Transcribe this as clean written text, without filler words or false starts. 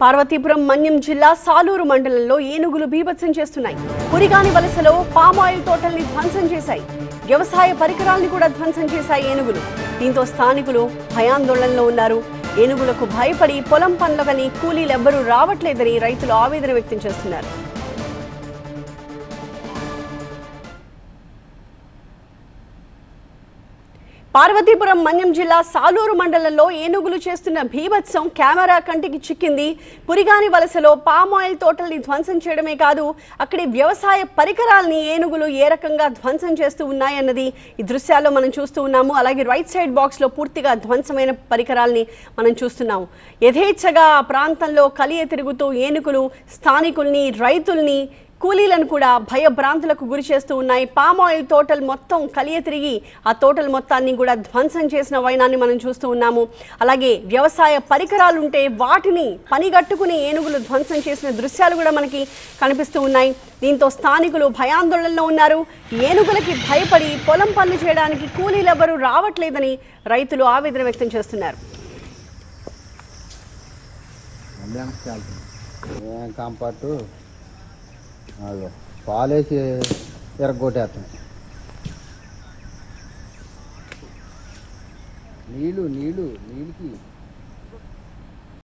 పార్వతీపురం మన్యం జిల్లా సాలూరు మండలంలో ఏనుగులు బీభత్సం చేస్తున్నాయి. పురిగాని వలసలో పామాయిల్ తోటల్ని ధ్వంసం చేశాయి. వ్యవసాయ పరికరాల్ని కూడా ధ్వంసం చేశాయి ఏనుగులు. దీంతో స్థానికులు భయాందోళనలో ఉన్నారు. ఏనుగులకు భయపడి పొలం పనులకని కూలీలెవ్వరూ రావట్లేదని రైతులు ఆవేదన వ్యక్తం చేస్తున్నారు. పార్వతీపురం మన్యం జిల్లా సాలూరు మండలంలో ఏనుగులు చేస్తున్న బీభత్సం కెమెరా కంటికి చిక్కింది. పురిగాని వలసలో పామాయిల్ తోటల్ని ధ్వంసం చేయడమే కాదు, అక్కడి వ్యవసాయ పరికరాల్ని ఏనుగులు ఏ రకంగా ధ్వంసం చేస్తూ ఉన్నాయన్నది ఈ దృశ్యాల్లో మనం చూస్తూ ఉన్నాము. అలాగే రైట్ సైడ్ బాక్స్లో పూర్తిగా ధ్వంసమైన పరికరాల్ని మనం చూస్తున్నాము. యథేచ్ఛగా ఆ ప్రాంతంలో కలియ తిరుగుతూ ఏనుగులు స్థానికుల్ని, రైతుల్ని, కూలీలను కూడా భయభ్రాంతులకు గురి చేస్తూ ఉన్నాయి. పామాయిల్ తోటలు మొత్తం కలియ తిరిగి ఆ తోటల మొత్తాన్ని కూడా ధ్వంసం చేసిన వైనాన్ని మనం చూస్తూ ఉన్నాము. అలాగే వ్యవసాయ పరికరాలు ఉంటే వాటిని పనిగట్టుకుని ఏనుగులు ధ్వంసం చేసిన దృశ్యాలు కూడా మనకి కనిపిస్తూ ఉన్నాయి. దీంతో స్థానికులు భయాందోళనలో ఉన్నారు. ఏనుగులకి భయపడి పొలం పనులు చేయడానికి కూలీలెవరూ రావట్లేదని రైతులు ఆవేదన వ్యక్తం చేస్తున్నారు. పాలేసి ఎరగొట్టేస్తాం. నీళ్ళకి